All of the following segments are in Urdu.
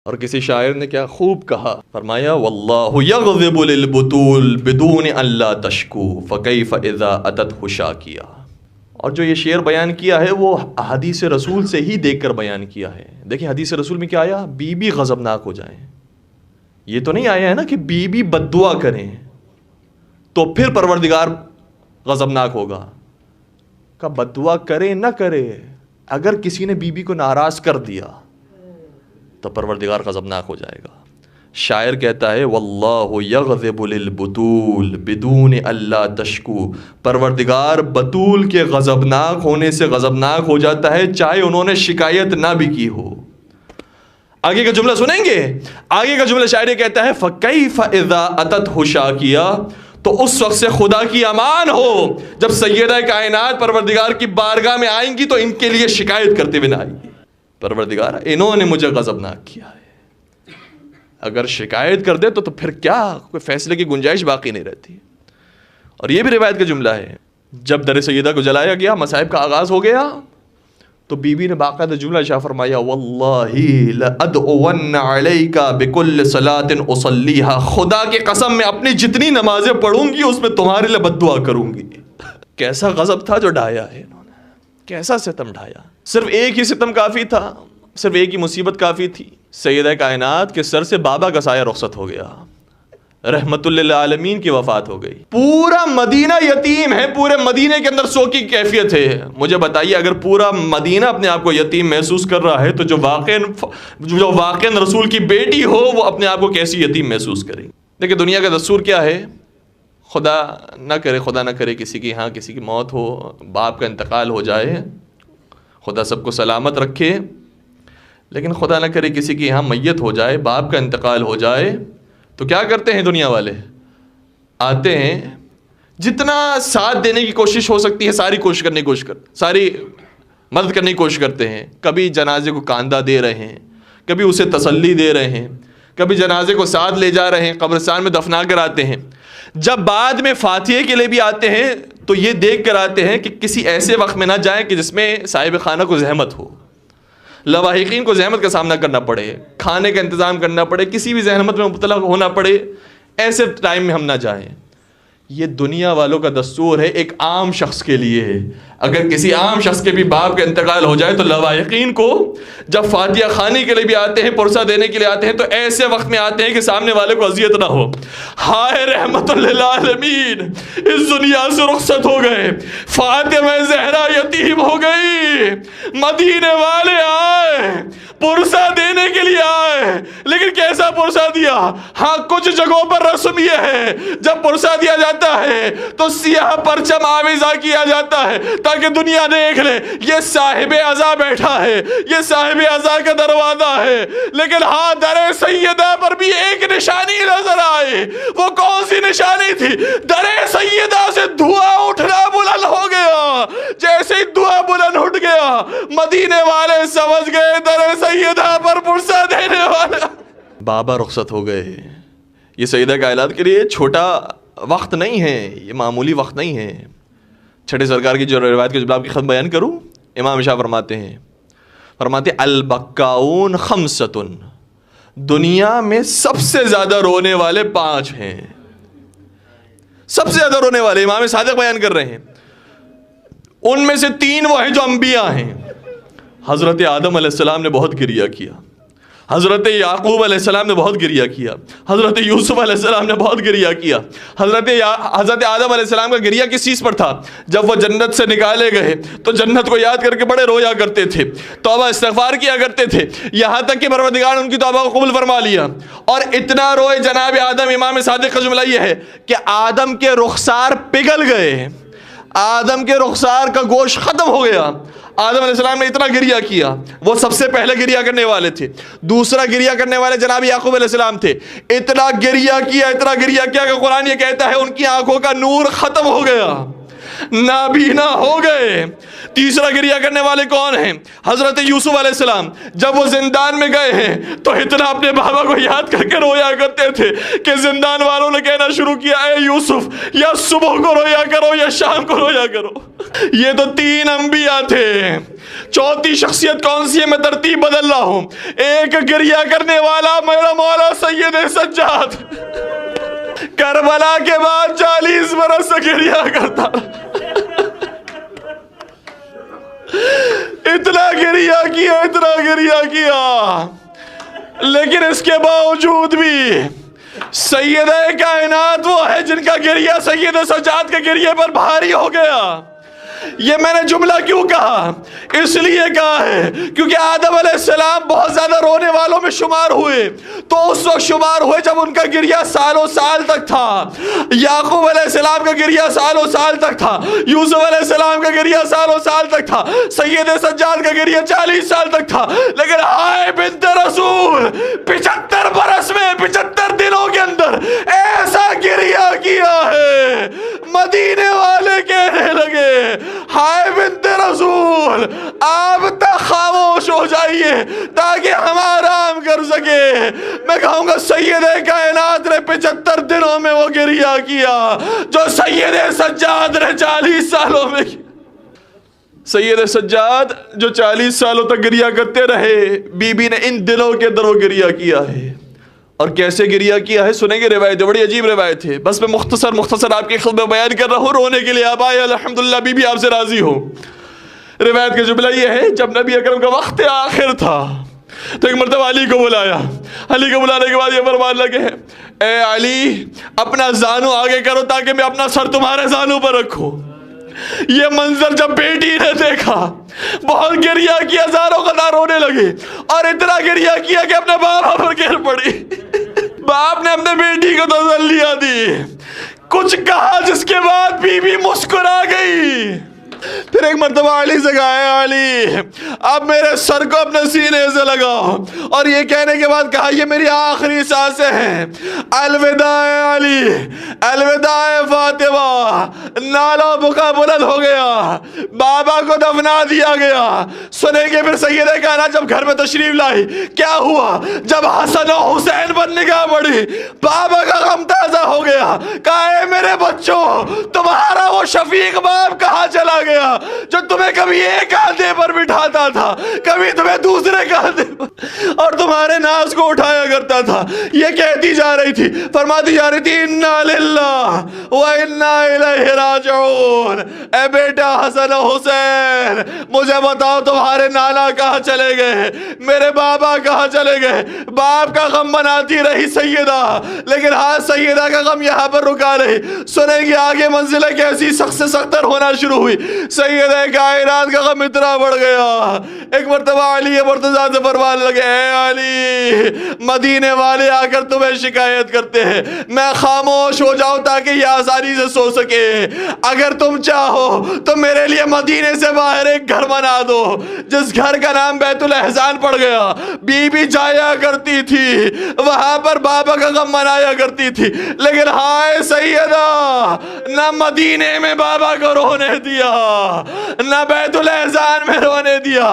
اور کسی شاعر نے کیا خوب کہا، فرمایا واللہ یغضب للبطول بدون ان لا تشکو فکیف اذا اتت شاکیا۔ اور جو یہ شعر بیان کیا ہے وہ حدیث رسول سے ہی دیکھ کر بیان کیا ہے۔ دیکھیں حدیث رسول میں کیا آیا، بی بی غضبناک ہو جائیں، یہ تو نہیں آیا ہے نا کہ بی بی بد دعا کریں تو پھر پروردگار غضبناک ہوگا۔ کہ بد دعا کرے نہ کرے، اگر کسی نے بی بی کو ناراض کر دیا تو پروردگار غضبناک ہو جائے گا۔ شاعر کہتا ہے واللہ یغضب للبطول بدون الا تشکو، پروردگار بطول کے غضبناک ہونے سے غضبناک ہو جاتا ہے چاہے انہوں نے شکایت نہ بھی کی ہو۔ آگے کا جملہ سنیں گے، آگے کا جملہ شاعر کہتا ہے فکیف اذا اتت شاکیا، تو اس وقت سے خدا کی امان ہو جب سیدہ کائنات پروردگار کی بارگاہ میں آئیں گی تو ان کے لیے شکایت کرتے ہوئے نہ آئیں گی، پروردگار انہوں نے مجھے غضبناک کیا ہے۔ اگر شکایت کر دے تو پھر کیا کوئی فیصلے کی گنجائش باقی نہیں رہتی۔ اور یہ بھی روایت کا جملہ ہے، جب در سیدہ کو جلایا گیا، مصائب کا آغاز ہو گیا، تو بی بی نے باقاعدہ جملہ شاہ فرمایا واللہ لأدعون علیک بکل صلاۃ اصلیھا، خدا کی قسم میں اپنی جتنی نمازیں پڑھوں گی اس میں تمہارے لیے بد دعا کروں گی۔ کیسا غضب تھا جو ڈھایا ہے انہوں نے، کیسا ستم ڈھایا۔ صرف ایک ہی ستم کافی تھا، صرف ایک ہی مصیبت کافی تھی، سیدہ کائنات کے سر سے بابا کا سایہ رخصت ہو گیا، رحمت للعالمین کی وفات ہو گئی۔ پورا مدینہ یتیم ہے، پورے مدینے کے اندر سو کی کیفیت ہے۔ مجھے بتائیے اگر پورا مدینہ اپنے آپ کو یتیم محسوس کر رہا ہے تو جو واقعاً رسول کی بیٹی ہو وہ اپنے آپ کو کیسی یتیم محسوس کرے۔ دیکھیں دنیا کا دستور کیا ہے، خدا نہ کرے کسی کی موت ہو، باپ کا انتقال ہو جائے، خدا سب کو سلامت رکھے، لیکن خدا نہ کرے کسی کی یہاں میت ہو جائے، باپ کا انتقال ہو جائے، تو کیا کرتے ہیں دنیا والے، آتے ہیں جتنا ساتھ دینے کی کوشش ہو سکتی ہے ساری مدد کرنے کی کوشش کرتے ہیں۔ کبھی جنازے کو کاندھا دے رہے ہیں، کبھی اسے تسلی دے رہے ہیں، کبھی جنازے کو ساتھ لے جا رہے ہیں، قبرستان میں دفنا کر آتے ہیں۔ جب بعد میں فاتحے کے لیے بھی آتے ہیں تو یہ دیکھ کر آتے ہیں کہ کسی ایسے وقت میں نہ جائیں کہ جس میں صاحب خانہ کو زحمت ہو، لواحقین کو زحمت کا سامنا کرنا پڑے، کھانے کا انتظام کرنا پڑے، کسی بھی زحمت میں مبتلا ہونا پڑے، ایسے ٹائم میں ہم نہ جائیں۔ یہ دنیا والوں کا دستور ہے، ایک عام شخص کے لیے ہے۔ اگر کسی عام شخص کے بھی باپ کا انتقال ہو جائے تو لواحقین کو جب فاتحہ خوانی کے لیے بھی آتے ہیں، پرسہ دینے کے لیے آتے ہیں، تو ایسے وقت میں آتے ہیں کہ سامنے والے کو اذیت نہ ہو۔ ہائے رحمت للعالمین اس دنیا سے رخصت ہو گئے، فاطمہ زہرا یتیم ہو گئی، مدینے والے آئے، پرسہ دینے کے لیے آئے، لیکن کیسا پرسہ دیا؟ ہاں کچھ جگہوں پر رسم یہ ہے جب پرسہ دیا جاتا ہے تو سیاہ پرچم آویزہ کیا جاتا ہے تاکہ دنیا دیکھ لے یہ صاحب عزا بیٹھا ہے، یہ صاحب عزا کا دروازہ ہے۔ لیکن ہاں در سیدہ پر بھی ایک نشانی نظر آئی، وہ کون سی نشانی تھی؟ در سیدہ سے دھواں اٹھنا بلند ہو گیا۔ جیسے ہی دھواں بلند اٹھ گیا مدینے والے سمجھ گئے در سیدہ پر پرسہ دینے والا بابا رخصت ہو گئے۔ یہ سیدہ کائنات کے لیے چھوٹا وقت نہیں ہے، یہ معمولی وقت نہیں ہے۔ چھٹے سرکار کی جو روایت کے جواب کی خط بیان کروں، امام شاہ فرماتے ہیں البکاؤن خمستن، دنیا میں سب سے زیادہ رونے والے 5 ہیں، سب سے زیادہ رونے والے امام صادق بیان کر رہے ہیں۔ ان میں سے 3 وہ ہیں جو انبیاء ہیں۔ حضرت آدم علیہ السلام نے بہت گریہ کیا، حضرت یعقوب علیہ السلام نے بہت گریہ کیا، حضرت یوسف علیہ السلام نے بہت گریہ کیا۔ حضرت آدم علیہ السلام کا گریہ کس چیز پر تھا؟ جب وہ جنت سے نکالے گئے تو جنت کو یاد کر کے بڑے رویا کرتے تھے، توبہ استغفار کیا کرتے تھے، یہاں تک کہ پروردگار نے ان کی توبہ کو قبول فرما لیا۔ اور اتنا روئے جناب آدم، امام صادق کا جملہ یہ ہے کہ آدم کے رخسار پگھل گئے، آدم کے رخسار کا گوشت ختم ہو گیا۔ آدم علیہ السلام نے اتنا گریہ کیا، وہ سب سے پہلے گریہ کرنے والے تھے۔ دوسرا گریہ کرنے والے جناب یعقوب علیہ السلام تھے۔ اتنا گریہ کیا کہ قرآن یہ کہتا ہے ان کی آنکھوں کا نور ختم ہو گیا، نابینا ہو گئے۔ تیسرا گریہ کرنے والے کون ہیں؟ حضرت یوسف علیہ السلام جب وہ زندان میں گئے ہیں تو اتنا اپنے بابا کو یاد کر کے رویا کرتے تھے کہ زندان والوں نے کہنا شروع کیا اے یوسف یا صبح کو رویا کرو یا شام کو رویا کرو۔ یہ تو 3 انبیاء تھے، چوتھی شخصیت کون سی ہے؟ میں ترتیب بدل رہا ہوں۔ ایک گریہ کرنے والا میرا مولا سید سجاد کربلا کے بعد 40 برس سے گریہ کرتا، اتنا گریہ کیا، لیکن اس کے باوجود بھی سیدہ کائنات وہ ہے جن کا گریہ سید سجاد کے گریہ پر بھاری ہو گیا۔ یہ میں نے جملہ کیوں کہا؟ اس لیے کہا ہے کیونکہ آدم علیہ السلام بہت زیادہ رونے والوں میں شمار ہوئے، تو اس وقت شمار ہوئے جب ان کا گریہ سالوں سال تک تھا۔ یعقوب علیہ السلام کا گریہ سالوں سال تک تھا، یوسف علیہ السلام کا گریہ سالوں سال تک تھا، سید سجاد کا گریہ 40 سال تک تھا، لیکن آئے بنت رسول 75 برس میں 75 دنوں کے اندر ایسا گریہ کیا ہے، مدینے والے کہنے لگے ہائے بنت رسول آپ تک خاموش ہو جائیے تاکہ ہم آرام کر سکے۔ میں کہوں گا سید کائنات نے 75 دنوں میں وہ گریہ کیا جو سید سجاد نے 40 سالوں میں کیا۔ سید سجاد جو 40 سالوں تک گریہ کرتے رہے، بی بی نے ان دنوں کے اندر وہ گریہ کیا ہے۔ اور کیسے گریہ کیا ہے سنیں گے، روایت بڑی عجیب روایت ہے، بس میں مختصر آپ کی خدمت بیان کر رہا ہوں، رونے کے لیے آپ آئے، الحمدللہ بی بی آپ سے راضی ہو۔ روایت کا جملہ یہ ہے جب نبی اکرم کا وقت آخر تھا تو ایک مرتبہ علی کو بلایا، علی کو بلانے کے بعد یہ فرمانے لگے اے علی اپنا زانو آگے کرو تاکہ میں اپنا سر تمہارے زانو پر رکھوں۔ یہ منظر جب بیٹی نے دیکھا بہت گریہ کیا، زاروں قطار رونے لگے اور اتنا گریہ کیا کہ اپنے بابا پر گر پڑی۔ باپ نے اپنے بیٹی کو تسلیاں دی، کچھ کہا جس کے بعد بی بی مسکرا گئی۔ پھر ایک مرتبہ علی سے کہا اے علی اب میرے سر کو اپنے سینے سے لگاؤ، اور یہ کہنے کے بعد کہا یہ میری آخری سانسیں ہیں، الوداع علی الوداع فاطمہ۔ نالا بکا بلند ہو گیا، بابا کو دفنا دیا گیا۔ سنیں گے پھر سیدہ کائنات جب گھر میں تشریف لائی کیا ہوا؟ جب حسن و حسین پر نگاہ پڑی بابا کا غم تازہ ہو گیا، کہا اے میرے بچوں تمہارا وہ شفیق باپ کہاں چلا گیا جو تمہیں کبھی ایک کاندھے پر بٹھاتا تھا، کبھی تمہیں دوسرے کاندھے پر، اور تمہارے ناز کو اٹھایا کرتا تھا۔ یہ کہتی جا رہی تھی، فرماتی جا رہی تھی انا للہ و انا الیہ راجعون۔ اے بیٹا حسن و حسین مجھے بتاؤ تمہارے نانا کہاں چلے گئے، میرے بابا کہاں چلے گئے؟ باپ کا غم مناتی رہی سیدہ، لیکن ہاں سیدہ کا غم یہاں پر رکا رہی۔ سنیں گے آگے منزلیں کیسی سخت سے سختر ہونا شروع ہوئی، سیدہ کائنات کا غم اتنا بڑھ گیا۔ ایک مرتبہ علی مرتضیٰ سے فرمانے لگے اے علی مدینے والے آ کر تمہیں شکایت کرتے ہیں، میں خاموش ہو جاؤں تاکہ یہ آسانی سے سو سکے، اگر تم چاہو تو میرے لیے مدینے سے باہر ایک گھر بنا دو جس گھر کا نام بیت الاحزان پڑ گیا۔ بی بی جایا کرتی تھی وہاں پر بابا کا غم منایا کرتی تھی، لیکن ہائے سیدہ نہ مدینے میں بابا کو رونے دیا نہ بیت الاحزان میں رونے دیا،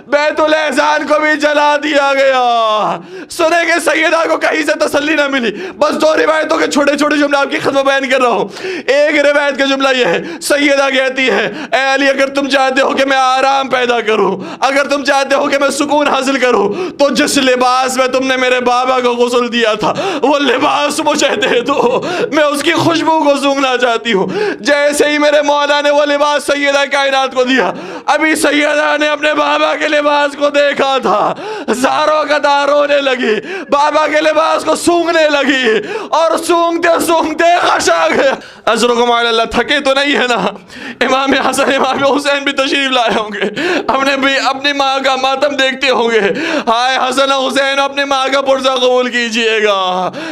بیت الاحزان کو بھی جلا دیا گیا۔ سنیں گے سیدہ کو کہیں سے تسلی نہ ملی۔ بس 2 روایتوں کے چھوٹے چھوٹے جملے آپ کی خدمت بیان کر رہا ہوں۔ ایک روایت کا جملہ یہ ہے، سیدہ کہتی ہے اے علی اگر تم چاہتے ہو کہ میں آرام پیدا کروں، اگر تم چاہتے ہو کہ میں سکون حاصل کروں تو جس لباس میں تم نے میرے بابا کو غسل دیا تھا وہ لباس مجھے دے دو، میں اس کی خوشبو کو سونگھنا چاہتی ہوں۔ جیسے ہی میرے مولا نے وہ لباس سیدہ کائنات کو دیا، ابھی سیدہ نے اپنے بابا کے لباس کو دیکھا تھا، زاروں کا دار رونے لگی، بابا کے لباس کو سونگنے لگی اور سونگتے سونگتے خشا گیا۔ اجرکم علی اللہ، تھکے تو نہیں ہے نا؟ امام حسن امام حسین بھی تشریف لائے ہوں گے، اپنی ماں کا ماتم دیکھتے ہوں گے، ہائے حسن حسین اپنی ماں کا پرزہ قبول کیجئے گا۔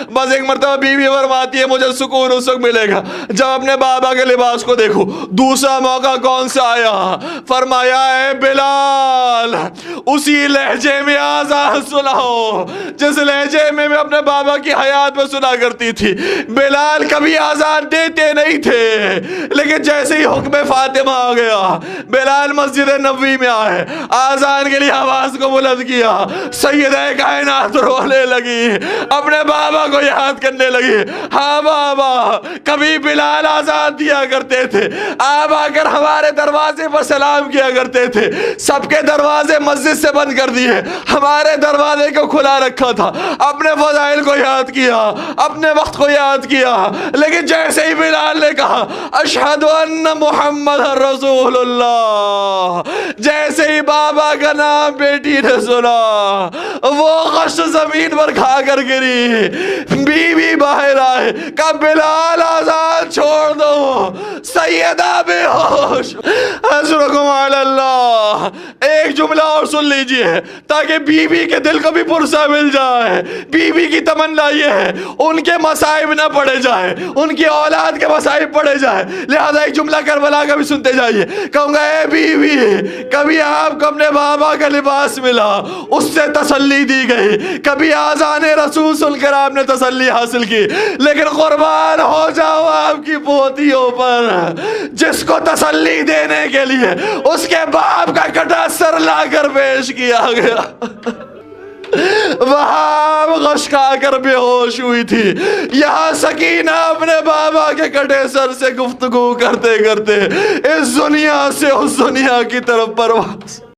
بس ایک مرتبہ بیوی فرماتی ہے مجھے سکون اس وقت ملے گا جب اپنے بابا کے لباس کو دیکھو. دوسرا موقع کون سا آیا؟ فرمایا اے بلال اسی لہجے میں آذان سناؤ جس لہجے میں میں اپنے بابا کی حیات میں سنا کرتی تھی. بلال کبھی آذان دیتے نہیں تھے لیکن جیسے ہی حکم فاطمہ آ گیا بلال مسجد نبوی میں آئے, آذان کے لیے آواز کو بلند کیا. سیدہ کائنات رونے لگی, اپنے بابا کو یاد کرنے لگی. ہاں بابا کبھی بلال آزان دیا کرتے تھے, آپ آ کر ہمارے دروازے پر سلام کیا کرتے تھے. سب کے دروازے مسجد سے بند کر دیے, ہمارے دروازے کو کھلا رکھا تھا. اپنے فضائل کو یاد کیا, اپنے وقت کو یاد کیا, لیکن جیسے ہی بلال نے کہا اشہد ان محمد رسول اللہ, جیسے ہی بابا کا نام بیٹی نے سنا وہ غش زمین پر کھا کر گری. بیوی باہر آئے, کہا بلال آزان چھوڑ دو. سیدہ بے ہوش, حسرکم علی اللہ. ایک جملہ اور سن لیجئے تاکہ بیوی کے دل کو بھی پرسہ مل جائے. بیوی کی تمنا یہ ہے ان کے مصائب نہ پڑے جائے, ان کی اولاد کے مصائب پڑے جائے, لہذا ایک جملہ کربلا کا بھی سنتے جائیے. کہوں گا اے بیوی کبھی آپ کو اپنے بابا کا لباس ملا اس سے تسلی دی گئی, کبھی آذان رسول سن کر آپ نے تسلی حاصل کی, لیکن قربان ہو جاؤ آپ کی پوتیوں پر جس کو تسلی دینے کے لیے اس کے باپ کا کٹا سر لا کر پیش کیا گیا. وہاں غش کھا کر بے ہوش ہوئی تھی, یہاں سکینہ اپنے بابا کے کٹے سر سے گفتگو کرتے کرتے اس دنیا سے اس دنیا کی طرف پرواز